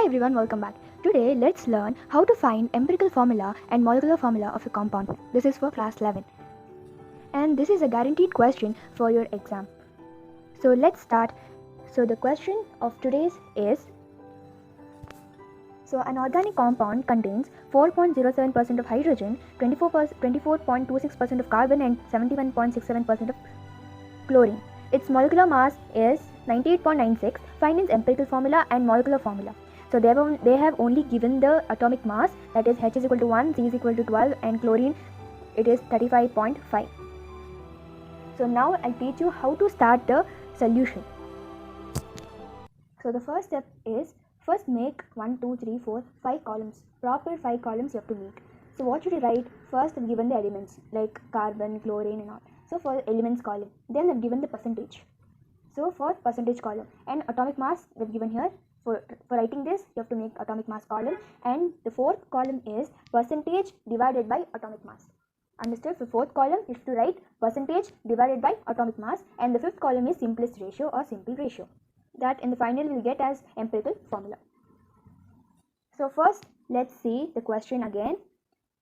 Hi everyone, welcome back. Today let's learn how to find empirical formula and molecular formula of a compound. This is for class 11. And this is a guaranteed question for your exam. So let's start. So the question of today's is, so an organic compound contains 4.07% of hydrogen, 24.26% of carbon and 71.67% of chlorine. Its molecular mass is 98.96. Find its empirical formula and molecular formula. So they have only given the atomic mass, that is H is equal to 1, C is equal to 12 and chlorine it is 35.5. So now I'll teach you how to start the solution. So the first step is, first make 1, 2, 3, 4, 5 columns. Proper 5 columns you have to make. So what should you write? First I've given the elements like carbon, chlorine and all. So for elements column, then I've given the percentage. So for percentage column and atomic mass they've given here. For writing this, you have to make atomic mass column, and the fourth column is percentage divided by atomic mass. Understood? For fourth column, you have to write percentage divided by atomic mass, and the fifth column is simplest ratio or simple ratio. That in the final we will get as empirical formula. So first, let's see the question again.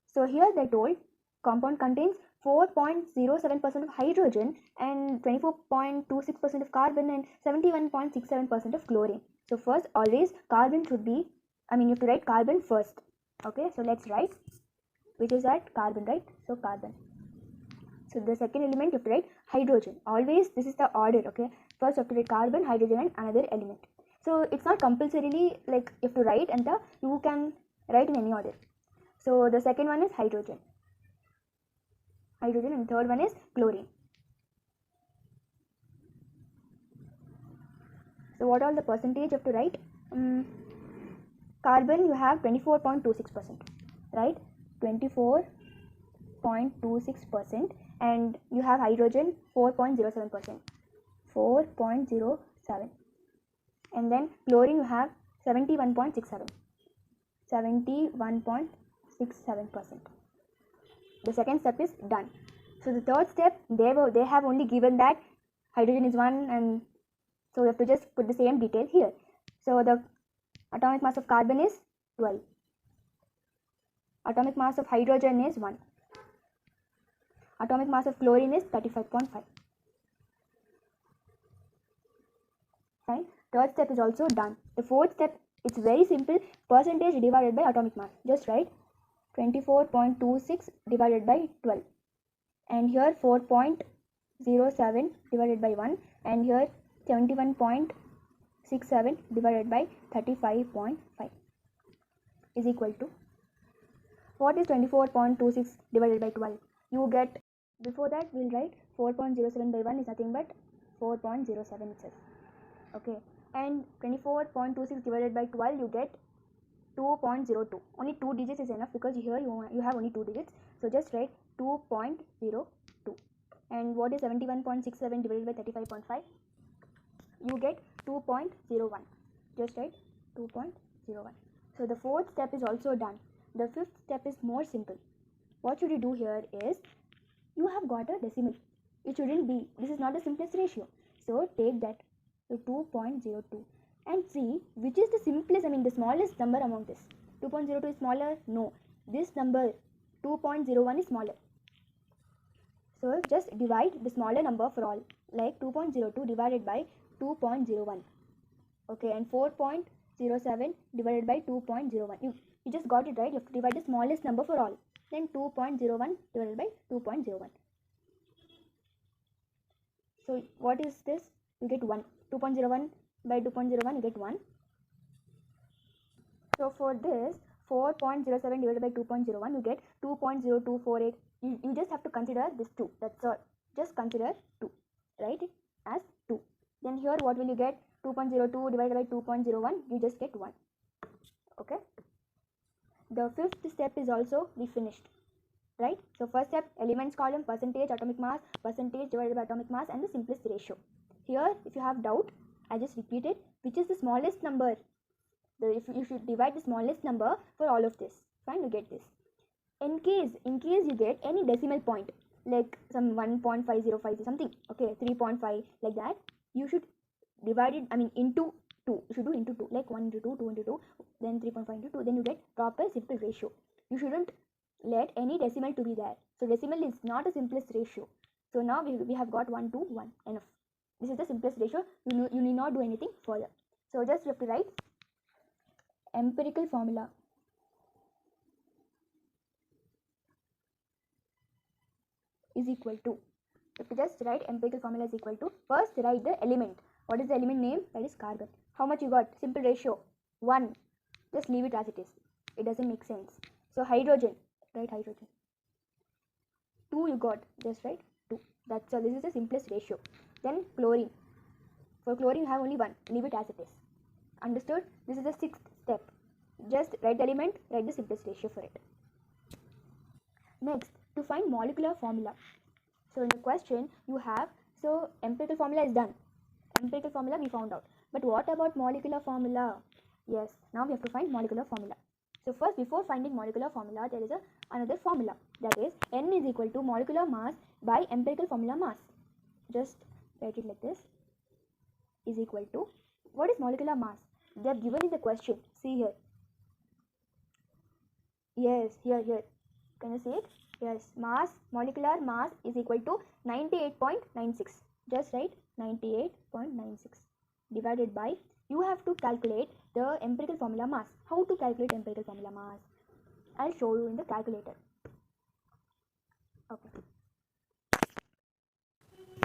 So here they told compound contains 4.07% of hydrogen and 24.26% of carbon and 71.67% of chlorine. So first, always carbon should be, you have to write carbon first. Okay, so let's write, which is that carbon, right? So carbon. So the second element you have to write hydrogen. Always this is the order, okay? First you have to write carbon, hydrogen and another element. So it's not compulsorily like you have to write, and you can write in any order. So the second one is hydrogen, and third one is chlorine. So what all the percentage you have to write? Carbon you have 24.26%, right? 24.26%, and you have hydrogen 4.07%, 4.07, and then chlorine you have 71.67, 71.67%. The second step is done. So the third step, they have only given that hydrogen is 1, and so you have to just put the same detail here. So the atomic mass of carbon is 12. Atomic mass of hydrogen is 1. Atomic mass of chlorine is 35.5. Fine. Third step is also done. The fourth step, it's very simple. Percentage divided by atomic mass. Just write 24.26 divided by 12. And here 4.07 divided by 1. And here 71.67 divided by 35.5 is equal to, what is 24.26 divided by 12? You get, before that we'll write 4.07 by 1 is nothing but 4.07 itself. Okay, and 24.26 divided by 12 you get 2.02. Only 2 digits is enough, because here you have only 2 digits. So just write 2.02. And what is 71.67 divided by 35.5? You get 2.01. Just write 2.01. So the fourth step is also done. The fifth step is more simple. What should you do here is, you have got a decimal. It shouldn't be, this is not the simplest ratio. So take that to 2.02 and see which is the simplest, the smallest number among this. 2.02 is smaller? No. This number 2.01 is smaller. So just divide the smaller number for all, like 2.02 divided by 2.01. Okay, and 4.07 divided by 2.01. You just got it, right? You have to divide the smallest number for all. Then 2.01 divided by 2.01. So what is this? You get 1. 2.01 by 2.01 you get 1. So for this 4.07 divided by 2.01 you get 2.0248. You just have to consider this 2. That's all. Just consider 2. Write it as 2. Then here what will you get? 2.02 divided by 2.01, you just get 1. Okay. The fifth step is also we finished, right? So first step, elements column, percentage, atomic mass, percentage divided by atomic mass, and the simplest ratio. Here if you have doubt, I just repeat it, which is the smallest number. If you should divide the smallest number for all of this. Fine, you get this. In case you get any decimal point, like some 1.5050 something, okay, 3.5 like that, you should divide it into 2. You should do into 2, like 1 into 2, 2 into 2, then 3.5 into 2. Then you get proper simple ratio. You shouldn't let any decimal to be there. So decimal is not a simplest ratio. So now we have got 1 to 1. Enough. This is the simplest ratio. You need not do anything further. So just you have to write empirical formula is equal to. You have to just write empirical formula is equal to. First write the element. What is the element name? That is carbon. How much you got? Simple ratio 1. Just leave it as it is. It doesn't make sense. So hydrogen, write hydrogen. 2 you got, just write 2. That's all. This is the simplest ratio. Then chlorine. For chlorine you have only 1. Leave it as it is. Understood? This is the 6th step. Just write the element, write the simplest ratio for it. Next, to find molecular formula. So in the question you have, so empirical formula is done. Empirical formula we found out. But what about molecular formula? Yes, now we have to find molecular formula. So first, before finding molecular formula, there is another formula. That is N is equal to molecular mass by empirical formula mass. Just write it like this. Is equal to, what is molecular mass? They are given in the question. See here. Yes, here. Can you see it? Yes, mass, molecular mass is equal to 98.96. Just write 98.96 divided by, you have to calculate the empirical formula mass. How to calculate empirical formula mass? I'll show you in the calculator. Okay.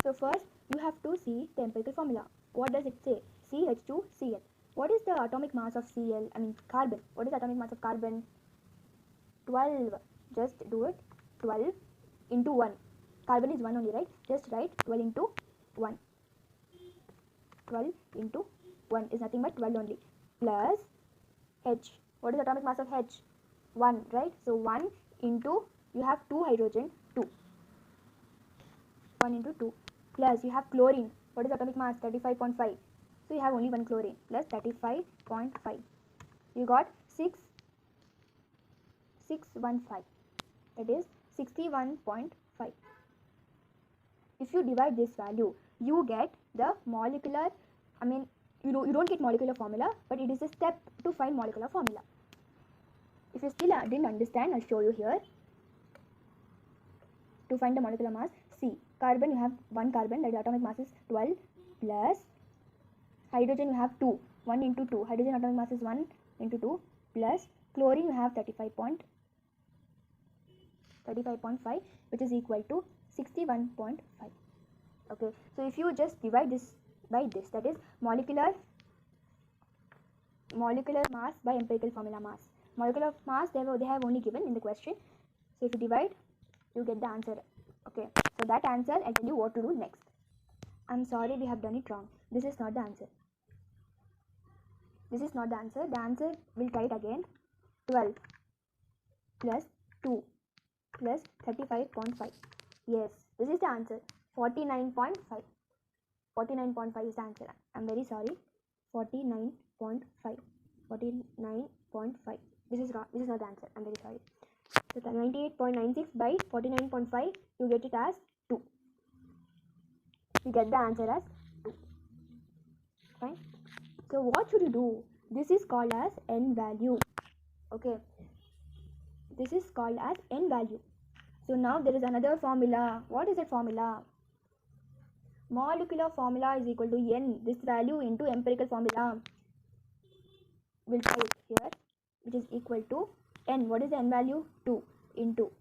So first you have to see the empirical formula. What does it say? CH2Cl. What is the atomic mass of Cl? I mean carbon. What is the atomic mass of carbon? 12. Just do it. 12 into 1. Carbon is 1 only, right? Just write 12 into 1. 12 into 1 is nothing but 12 only. Plus H. What is the atomic mass of H? 1, right? So 1 into, you have 2 hydrogen, 2. 1 into 2. Plus you have chlorine. What is the atomic mass? 35.5. So you have only 1 chlorine plus 35.5. You got 615. That is 61.5. If you divide this value, you get the molecular, you don't get molecular formula, but it is a step to find molecular formula. If you still didn't understand, I'll show you here. To find the molecular mass, see, carbon you have 1 carbon, that the atomic mass is 12, plus hydrogen you have 2, 1 into 2, hydrogen atomic mass is 1 into 2, plus chlorine you have 35.5, which is equal to 61.5. Okay, so if you just divide this by this, that is molecular mass by empirical formula mass. Molecular mass they have only given in the question. So if you divide, you get the answer. Okay, so that answer I'll tell you what to do next. I'm sorry, we have done it wrong. This is not the answer. This is not the answer. The answer, we'll try it again. 12 plus 2 plus 35.5. Yes, this is the answer. 49.5. 49.5 is the answer. I'm very sorry. 49.5. 49.5. This is wrong. This is not the answer. I'm very sorry. So 98.96 by 49.5, you get it as 2. You get the answer as 2. Fine. So what should you do? This is called as N value. Okay. This is called as N value. So now there is another formula. What is that formula? Molecular formula is equal to N. This value into empirical formula. We'll try it here, which is equal to N. What is the N value? 2 into.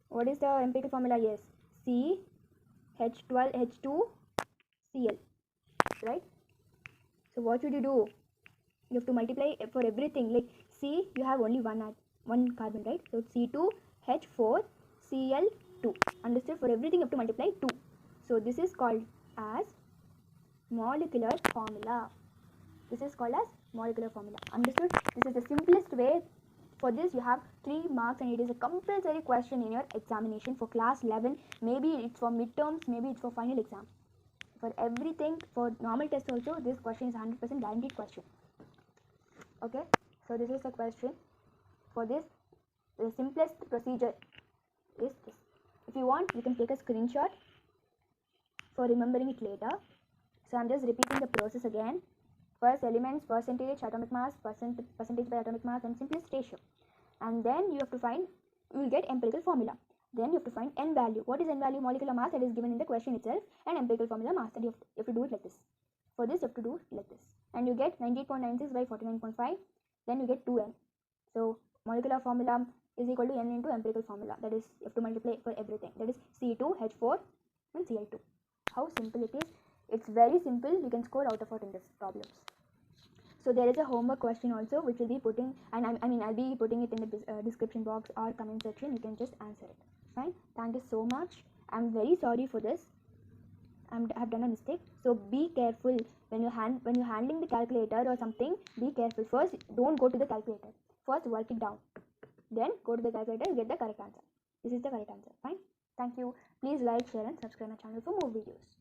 What is the empirical formula? Yes, C H12 H2 Cl. Right? So what should you do? You have to multiply for everything. Like C, you have only one carbon, right? So C2 H4 Cl2. Understood? For everything you have to multiply 2. So this is called as molecular formula. This is called as molecular formula. Understood? This is the simplest way. For this you have 3 marks and it is a compulsory question in your examination for class 11. Maybe it's for midterms, maybe it's for final exam. For everything, for normal test also, this question is 100% guaranteed question. Okay, so this is the question. For this, the simplest procedure is this. If you want, you can take a screenshot for remembering it later. So I'm just repeating the process again. First elements, percentage, atomic mass, percentage by atomic mass, and simplest ratio. And then you have to find, you will get empirical formula. Then you have to find n value. What is n value? Molecular mass that is given in the question itself, and empirical formula mass that you have to do it like this. For this you have to do it like this, and you get 98.96 by 49.5. Then you get 2n. So molecular formula is equal to n into empirical formula. That is, you have to multiply for everything. That is C2H4 and Cl2. How simple it is! It's very simple. You can score out of 8 in this problems. So there is a homework question also, which will be putting, and I'll be putting it in the description box or comment section. You can just answer it. Fine. Thank you so much. I'm very sorry for this. I have done a mistake. So be careful when you're handling the calculator or something. Be careful. First, don't go to the calculator. First, work it down. Then go to the calculator and get the correct answer. This is the correct answer. Fine. Thank you. Please like, share, and subscribe my channel for more videos.